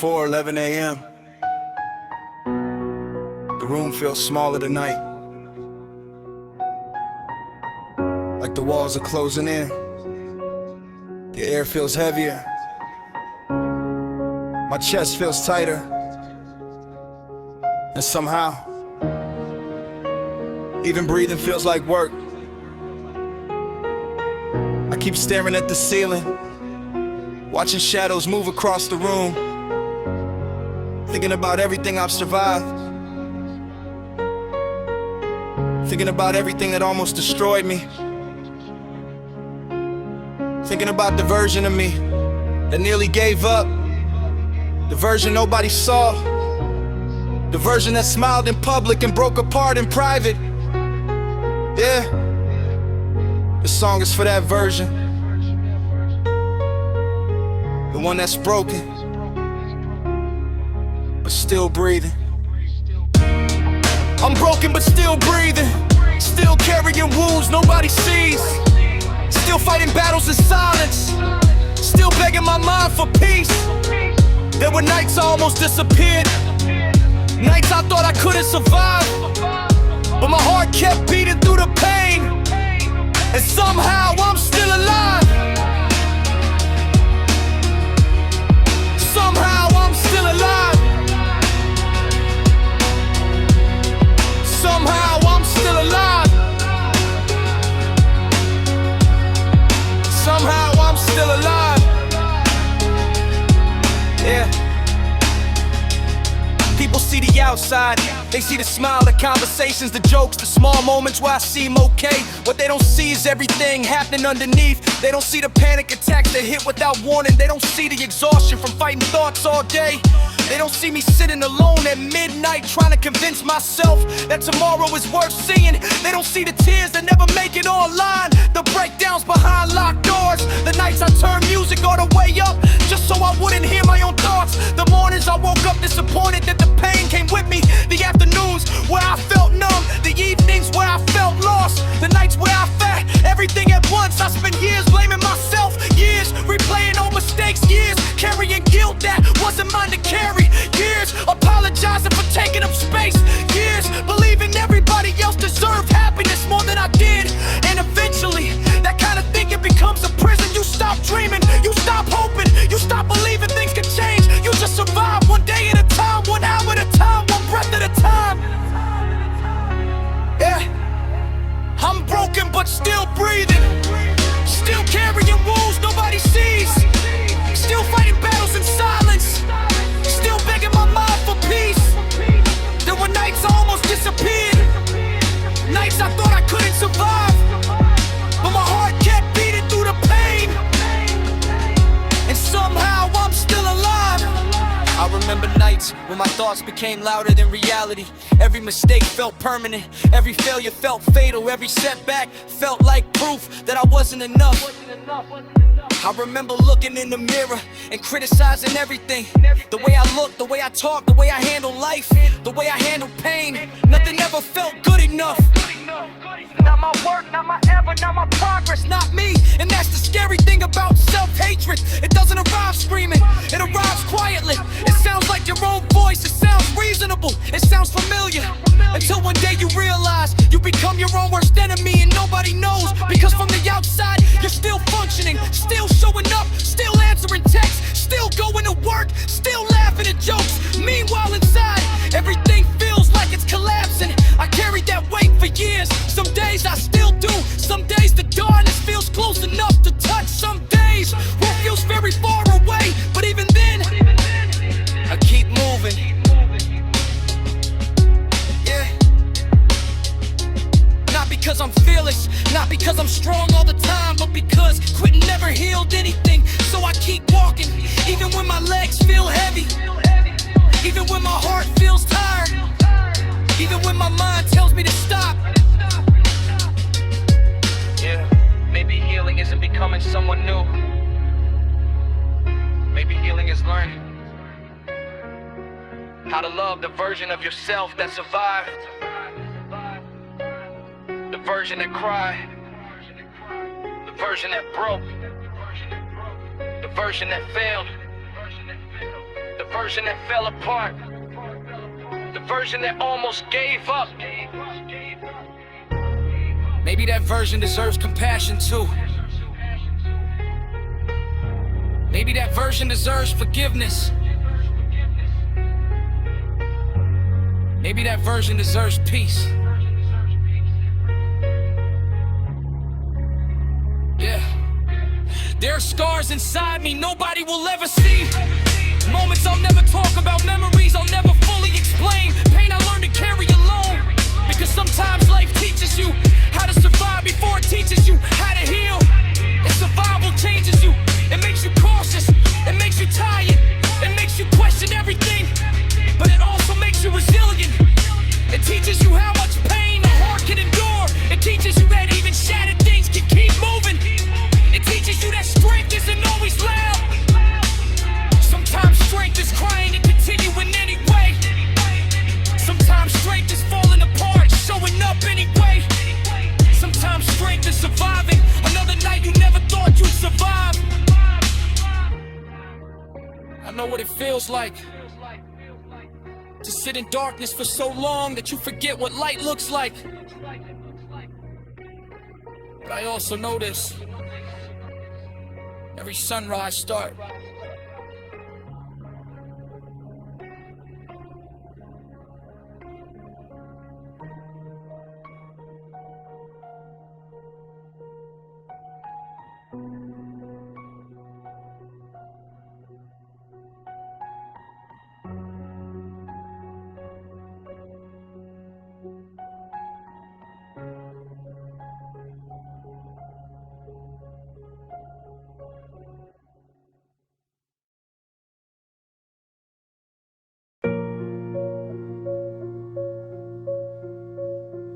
11 a.m. The room feels smaller tonight, like the walls are closing in. The air feels heavier. My chest feels tighter. And somehow, even breathing feels like work. I keep staring at the ceiling, watching shadows move across the room, thinking about everything I've survived, thinking about everything that almost destroyed me, thinking about the version of me that nearly gave up, the version nobody saw, the version that smiled in public and broke apart in private. Yeah, this song is for that version, the one that's broken but still breathing. I'm broken but still breathing, still carrying wounds nobody sees, still fighting battles in silence, still begging my mind for peace. There were nights I almost disappeared, nights I thought I couldn't survive, but my heart kept beating through the pain, and somehow I'm still alive. Somehow I'm still alive. Somehow I'm still alive. Somehow I'm still alive. Yeah. People see the outside, they see the smile, the conversations, the jokes, the small moments where I seem okay. What they don't see is everything happening underneath. They don't see the panic attacks that hit without warning. They don't see the exhaustion from fighting thoughts all day. They don't see me sitting alone at midnight trying to convince myself that tomorrow is worth seeing. They don't see the tears that never make it online, the breakdowns behind locked doors, the nights I turned music all the way up just so I wouldn't hear my own thoughts, the mornings I woke up disappointed that the pain came with me, the afternoons where I felt numb, the evenings where I felt lost, the nights where I felt everything at once. I spent years blaming myself, years replaying old mistakes, years carrying guilt that wasn't mine to carry, years apologizing for taking up space, years believing everybody else deserved happiness more than I did. And eventually that kind of thinking becomes a prison. You stop dreaming, you stop hoping, you stop believing things can change. You just survive one day at a time, 1 hour at a time, one breath at a time. Yeah, I'm broken but still breathing, still carrying wounds nobody sees, still fighting battles in silence, still begging my mind for peace. There were nights I almost disappeared, nights I thought I couldn't survive, but my heart kept beating through the pain, and somehow I'm still alive. I remember nights when my thoughts became louder than reality. Every mistake felt permanent, every failure felt fatal, every setback felt like proof that I wasn't enough. I remember looking in the mirror and criticizing everything, the way I look, the way I talk, the way I handle life, the way I handle pain. Nothing ever felt good enough. Not my work, not my effort, not my progress, not me. And that's the scary thing about self-hatred. It doesn't arrive screaming, it arrives quietly. It sounds like your own voice, it sounds reasonable, it sounds familiar, until one day you realize you become your own worst enemy and nobody knows. Because from the outside you're still functioning, still showing up, still answering texts, still going to work, still laughing at jokes. Meanwhile inside everything feels like it's collapsing. I carried that weight for years. Some days I still do, some days the darkness feels close enough to touch. Some days it feels very far away, but even then I keep moving. Yeah. Not because I'm fearless, not because I'm strong all the time, but because quitting never healed anything. So I keep walking, even when my legs feel heavy, even when my heart feels tired, even when my mind tells me to stop. Yeah, maybe healing isn't becoming someone new. Maybe healing is learning how to love the version of yourself that survived, the version that cried, the version that broke, the version that failed, the version that fell apart, the version that almost gave up. Maybe that version deserves compassion too. Maybe that version deserves forgiveness. Maybe that version deserves peace. Yeah. There are scars inside me nobody will ever see. Moments I'll never talk about, memories I'll never fully explain. Pain I learned to carry alone. Because sometimes life teaches you how to survive before it teaches you how to heal. And survival changes you. It makes you cautious. It makes you tired. It makes you question everything. But it also makes you resilient. It teaches you how much pain a heart can endure. It teaches you that even shattered things can keep moving. It teaches you that strength isn't always loud. Sometimes strength is crying and continuing anyway. Sometimes strength is falling apart, showing up anyway. Sometimes strength is surviving another night you never thought you'd survive. I know what it feels like to sit in darkness for so long that you forget what light looks like. But I also know this: every sunrise starts.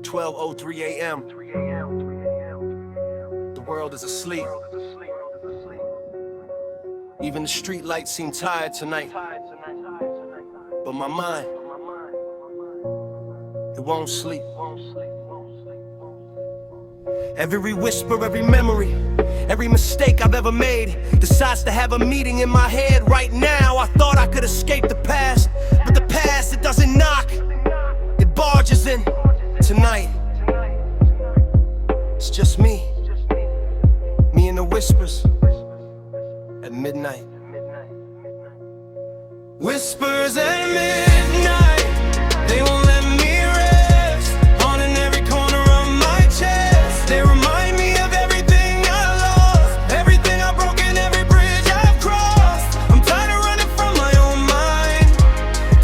.03 a.m. The world is asleep. Even the street lights seem tired tonight. But my mind, it won't sleep. Every whisper, every memory, every mistake I've ever made decides to have a meeting in my head right now. I thought I could escape the past, but the past, it doesn't knock. It barges in tonight. It's just me and the whispers at midnight. Whispers at midnight, they won't let me rest. Haunting every corner of my chest. They remind me of everything I lost, everything I've broken, every bridge I've crossed. I'm tired of running from my own mind,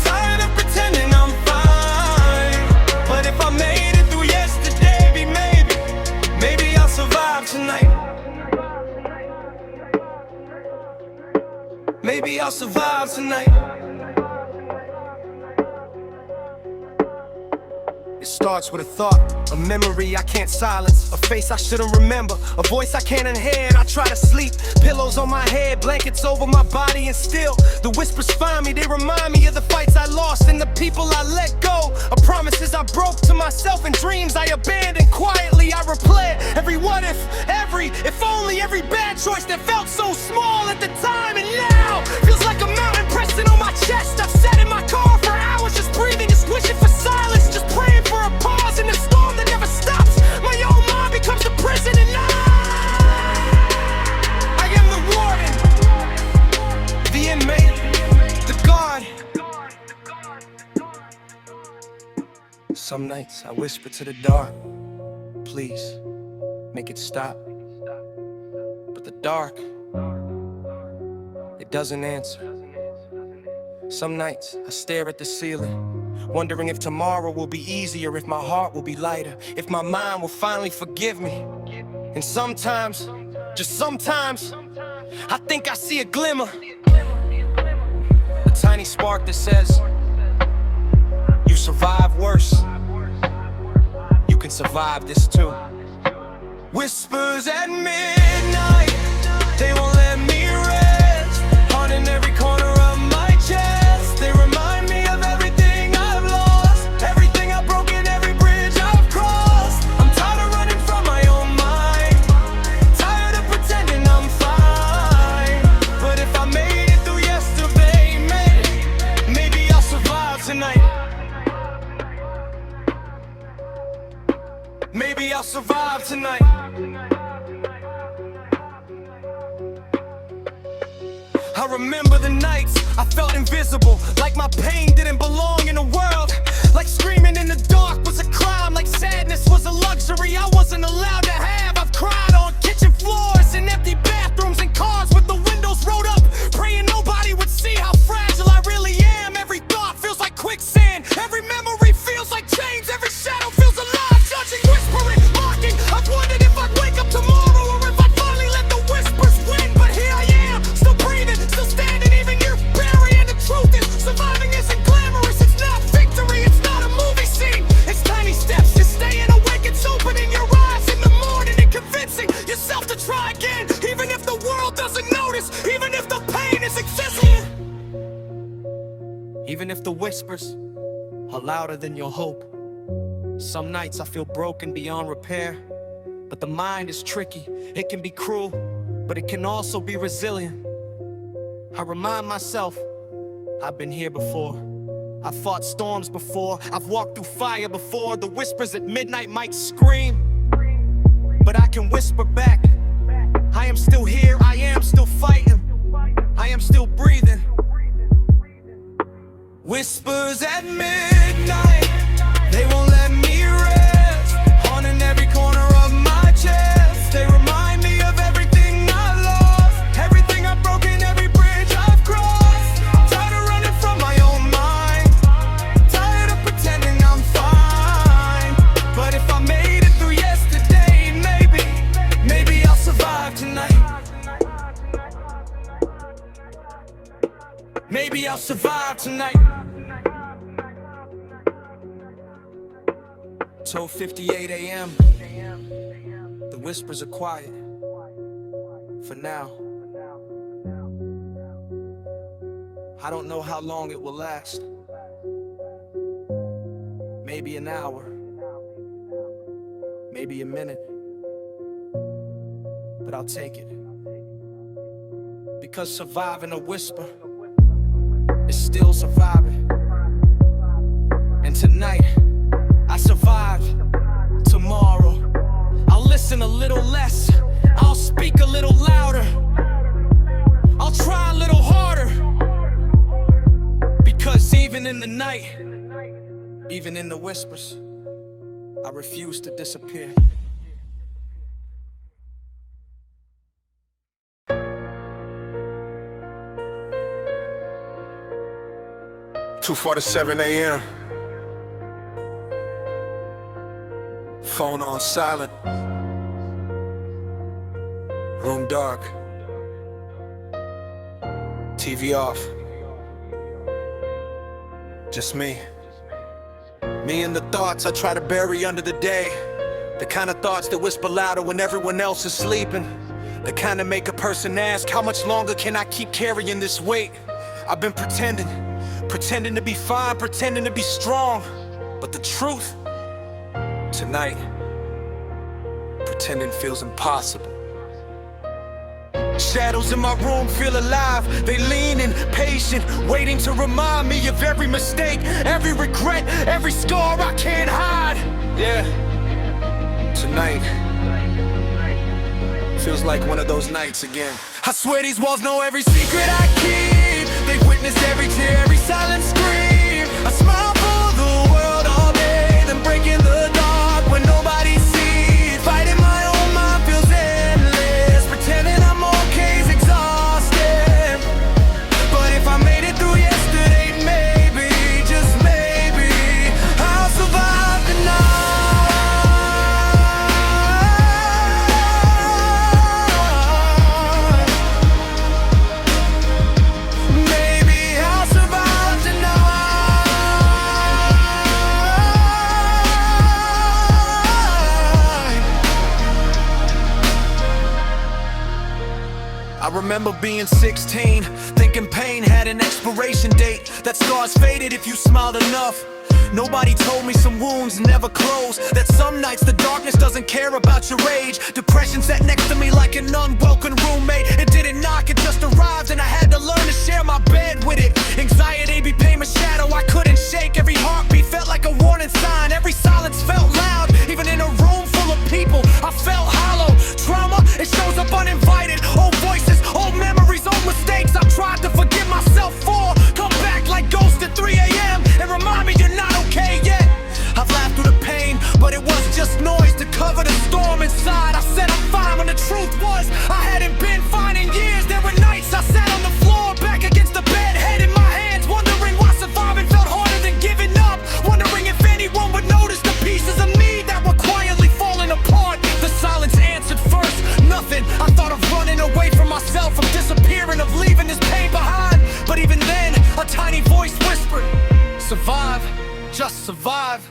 tired of pretending I'm fine. But if I made it through yesterday, maybe I'll survive tonight. Maybe I'll survive tonight. It starts with a thought, a memory I can't silence, a face I shouldn't remember, a voice I can't inherit. I try to sleep, pillows on my head, blankets over my body, and still the whispers find me. They remind me of the fights I lost and the people I let go, of promises I broke to myself and dreams I abandoned. Quietly I replay every what if, every if only, every bad choice that felt so small at the time, and now feels like a mountain pressing on my chest. I've sat in my car for hours just breathing, just wishing for silence, just praying for a pause in the storm that never stops. My own mind becomes a prison, and I am the warden, the inmate, the guard. Some nights I whisper to the dark, please make it stop. But the dark, it doesn't answer. Some nights I stare at the ceiling, wondering if tomorrow will be easier, if my heart will be lighter, if my mind will finally forgive me. And sometimes, just sometimes, I think I see a glimmer, a tiny spark that says, you survive worse, you can survive this too. Whispers at midnight, they won't let me rest, haunting every corner of my chest. They remind me of everything I've lost, everything I've broken, every bridge I've crossed. I'm tired of running from my own mind, tired of pretending I'm fine. But if I made it through yesterday, I remember the nights I felt invisible, like my pain didn't belong in the world, like screaming in the dark was a crime, like sadness was a luxury I wasn't allowed to have. I've cried on kitchen floors and empty bathrooms and cars with the windows rolled up, praying nobody would see how fragile I really am. Every thought feels like quicksand, every memory feels like chains, every shadow feels alive, judging, whispering, mocking. I've wondered if I'd wake up tomorrow or if I'd finally let the whispers win, but here I am, still breathing, still standing, even years burying. The truth is, surviving isn't glamorous, it's not victory, it's not a movie scene, it's tiny steps, just staying awake, it's opening your eyes in the morning and convincing yourself to try again, even if the world doesn't notice, even if the pain is excessive, even if the whispers are louder than your hope. Some nights I feel broken beyond repair, but the mind is tricky. It can be cruel, but it can also be resilient. I remind myself, I've been here before. I've fought storms before. I've walked through fire before. The whispers at midnight might scream, but I can whisper back, I am still here, I am still fighting, I am still breathing. Whispers at midnight, they won't let me rest, haunting every corner of my chest. They remind me of everything I lost, everything I've broken, every bridge I've crossed. I'm tired of running from my own mind, tired of pretending I'm fine. But if I made it through yesterday, maybe I'll survive tonight. Maybe I'll survive tonight. 12:58 a.m. The whispers are quiet for now. I don't know how long it will last. Maybe an hour, maybe a minute, but I'll take it. Because surviving a whisper is still surviving. And tonight, I survived. Tomorrow, I'll listen a little less, I'll speak a little louder, I'll try a little harder. Because even in the night, even in the whispers, I refuse to disappear. "2:47 a.m. Phone on silent. Room dark. TV off. Just me. Me and the thoughts I try to bury under the day. The kind of thoughts that whisper louder when everyone else is sleeping. The kind that make a person ask, how much longer can I keep carrying this weight? I've been pretending to be fine, pretending to be strong. But the truth, tonight, pretending feels impossible. Shadows in my room feel alive. They leaning, patient, waiting to remind me of every mistake, every regret, every scar I can't hide. Yeah, tonight feels like one of those nights again. I swear these walls know every secret I keep. They've witnessed every tear, every silent scream. I smile for the world all day, then breaking the dark when nobody sees. Fighting my own mind feels endless. Pretending I'm okay's exhausted. But if I made it through yesterday, maybe, just maybe, I'll survive the night. I remember being 16, thinking pain had an expiration date. That scar's faded if you smiled enough. Nobody told me some wounds never close, that some nights the darkness doesn't care about your age. Depression sat next to me like an unwelcome roommate. It didn't knock, it just arrived, and I had to learn to share my bed with it. Anxiety became a shadow I couldn't shake. Every heartbeat felt like a warning sign. Every silence felt loud, even in a room full of people I felt hollow. Trauma, it shows up uninvited. Old voices, old memories, old mistakes I've tried just survive.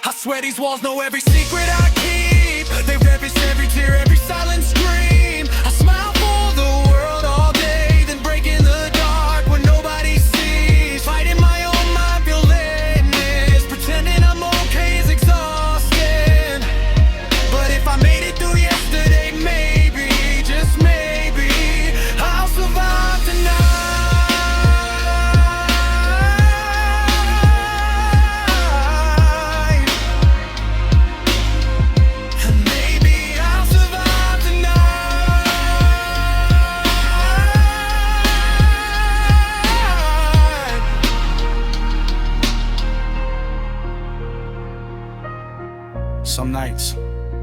I swear these walls know every secret I keep. They ravish every tear, every silent scream. I smile for the world all day, then break in the dark when nobody sees. Fighting my own mind, feel endless. Pretending I'm okay is exhausting. But if I made it through yesterday, maybe, just maybe, I'll survive tonight. Some nights,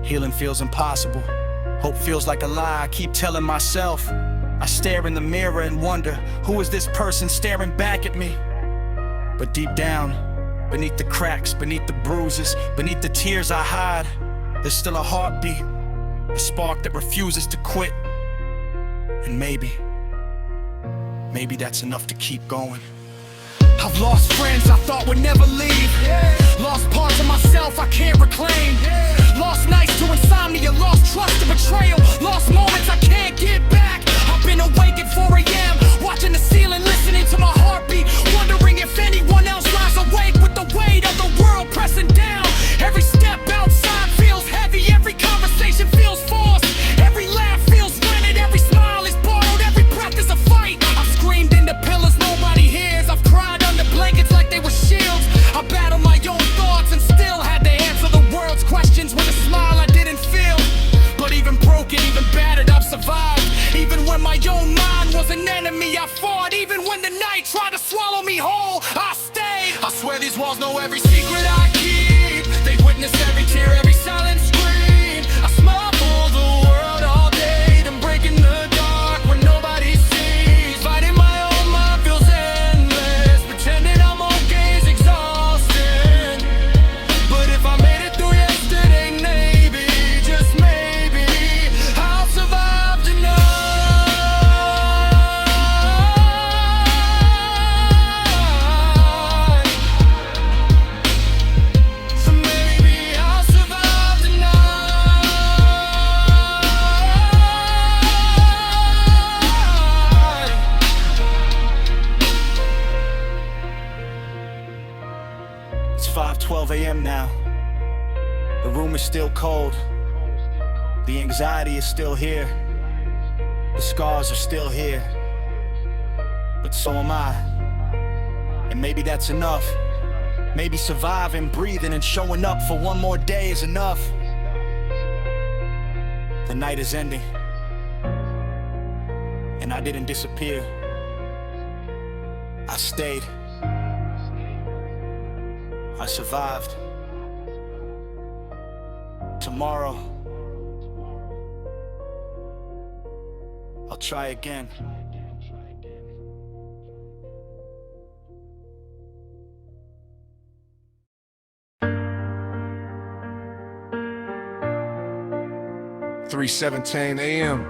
healing feels impossible. Hope feels like a lie I keep telling myself. I stare in the mirror and wonder, who is this person staring back at me? But deep down, beneath the cracks, beneath the bruises, beneath the tears I hide, there's still a heartbeat, a spark that refuses to quit. And maybe that's enough to keep going. I've lost friends I thought would never leave. Lost parts of myself I can't reclaim. Lost nights to insomnia, lost trust to betrayal. Lost moments I can't get back. I've been awake at 4 a.m. watching the ceiling, listening to my heartbeat, wondering if anyone else lies awake with the weight of the world pressing down. Every step outside feels heavy, every conversation feels forced, every laugh feels rented, every smile is borrowed, every breath is a fight. I've screamed into pillars nobody hears, I've cried under blankets like they were shields. I battled my own thoughts and still had to answer the world's questions with a smile I didn't feel. But even broken, even battered, I've survived. Even when my own mind was an enemy, I fought. Even when the night tried to swallow me whole, I stayed. I swear these walls know every secret I keep. They witness every tear, every silent scream. I smile for the world all day, then break in the dark when nobody sees. Fighting my own mind feels endless. Pretending I'm okay is exhausting. But if I made it through yesterday, maybe, just maybe, I'll survive tonight. So maybe I'll survive tonight. It's 5:12 a.m. now. The room is still cold. The anxiety is still here. The scars are still here. But so am I. And maybe that's enough. Maybe surviving, breathing, and showing up for one more day is enough. The night is ending. And I didn't disappear. I stayed. I survived. Tomorrow, I'll try again. (3:17 a.m.)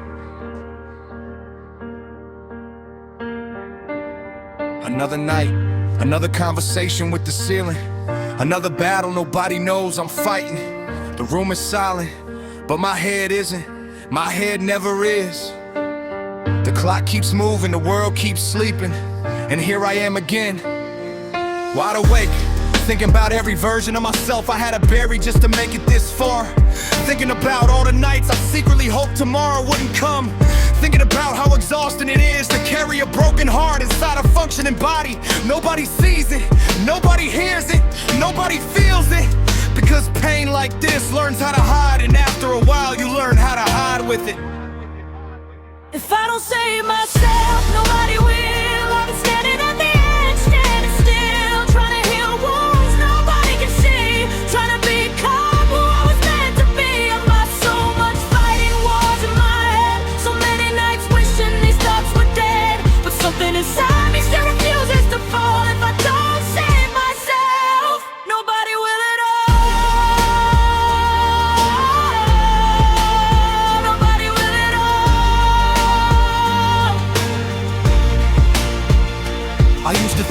Another night, another conversation with the ceiling. Another battle nobody knows I'm fighting. The room is silent, but my head isn't. My head never is. The clock keeps moving, the world keeps sleeping. And here I am again, wide awake, thinking about every version of myself I had to bury just to make it this far. Thinking about all the nights I secretly hoped tomorrow wouldn't come. Thinking about how exhausting it is to carry a broken heart inside a functioning body. Nobody sees it, nobody hears it, nobody feels it. Because pain like this learns how to hide, and after a while you learn how to hide with it. If I don't save myself, nobody will. I've been standing at the edge, standing still, trying to heal wounds nobody can see, trying to become who I was meant to be. I've lost so much fighting wars in my head, so many nights wishing these thoughts were dead. But something inside me still refuses to fall. If I don't save myself, nobody will at all. Nobody will at all.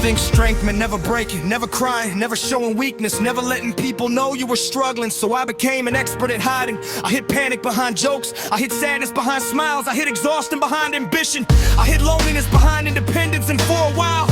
think strength meant never breaking, never crying, never showing weakness, never letting people know you were struggling. So I became an expert at hiding. I hid panic behind jokes, I hid sadness behind smiles, I hid exhaustion behind ambition, I hid loneliness behind independence, and for a while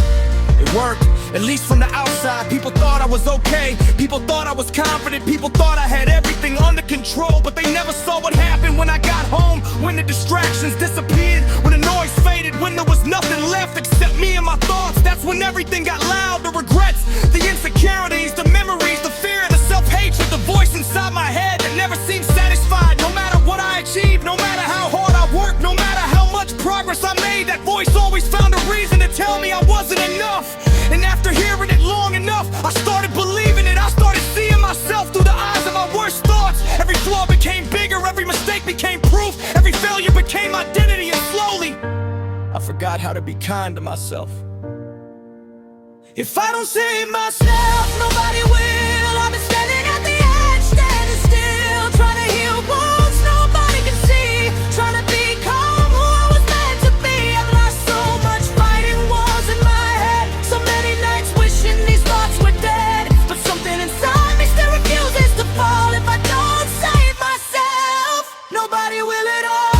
it worked, at least from the outside. People thought I was okay, people thought I was confident, people thought I had everything under control. But they never saw what happened when I got home, when the distractions disappeared, when the noise faded, when there was nothing left except me and my thoughts. That's when everything got loud, the regrets, the insecurities, the memories, the fear, the self-hatred, the voice inside my head that never seemed satisfied. No matter what I achieved, no matter how hard I worked, no matter how much progress I made, that voice always found a reason to tell me I wasn't enough. And after hearing it long enough, I started believing it. I started seeing myself through the eyes of my worst thoughts. Every flaw became bigger, every mistake became proof, every failure became identity, and slowly I forgot how to be kind to myself. If I don't save myself, nobody will. I've been standing at the edge, standing still, trying to heal wounds nobody can see, trying to become who I was meant to be. I've lost so much fighting wars in my head, so many nights wishing these thoughts were dead. But something inside me still refuses to fall. If I don't save myself, nobody will at all.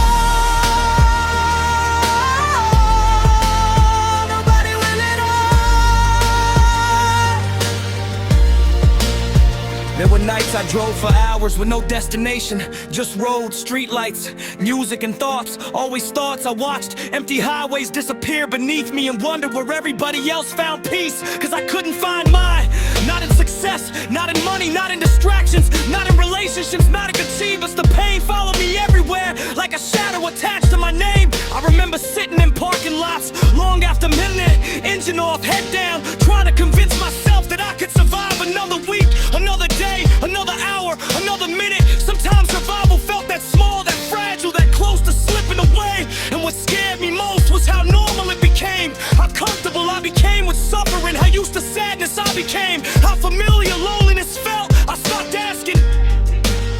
There were nights I drove for hours with no destination, just roads, street lights, music and thoughts. Always thoughts. I watched empty highways disappear beneath me and wondered where everybody else found peace, cause I couldn't find mine. Not in success, not in money, not in distractions, not in relationships, not in achievements. The pain followed me everywhere like a shadow attached to my name. I remember sitting in parking lots long after midnight, engine off, head down, trying to convince myself that I could survive another week, another day, another hour, another minute. Sometimes survival felt that small, that fragile, that close to slipping away. And what scared me most was how normal it became, how comfortable I became with suffering, how used to sadness I became, how familiar loneliness felt. I stopped asking,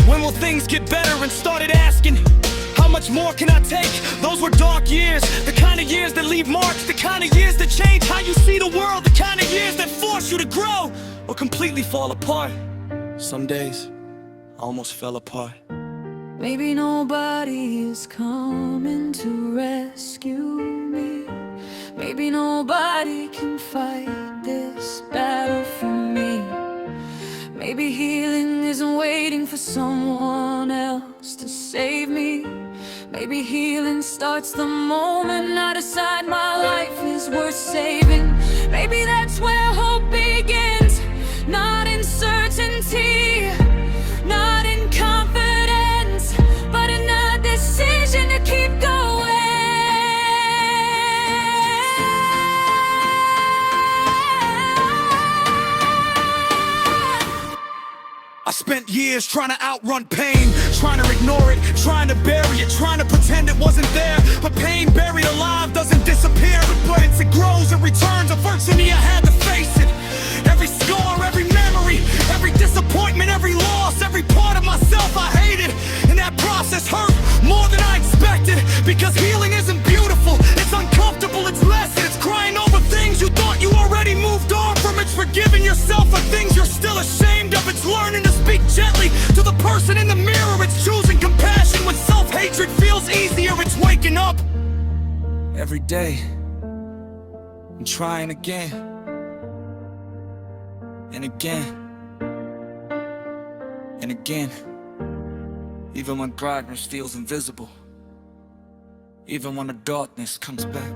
when will things get better, and started asking, how much more can I take? Those were dark years, the kind of years that leave marks, the kind of years that change how you see the world, the kind of years that force you to grow or completely fall apart. Some days I almost fell apart. Maybe nobody is coming to rescue me. Maybe nobody can fight this battle for me. Maybe healing isn't waiting for someone else to save me. Maybe healing starts the moment I decide my life is worth saving. Maybe that's where hope begins, not in certainty, not in confidence, but in a decision to keep going. I spent years trying to outrun pain, trying to ignore it, trying to bury it, trying to pretend it wasn't there. But pain buried alive doesn't disappear, it burns, it grows, it returns. Eventually I had to face it. Every scar, every memory, every disappointment, every loss, every part of myself I hated. And that process hurt more than I expected, because healing isn't beautiful, it's uncomfortable, it's messy. It's crying over things you thought you already moved on from. It's forgiving yourself for things you're still ashamed of. It's learning to speak gently to the person in the mirror. It's choosing compassion when self-hatred feels easier. It's waking up Every day and trying again and again and again. Even when progress feels invisible, even when the darkness comes back.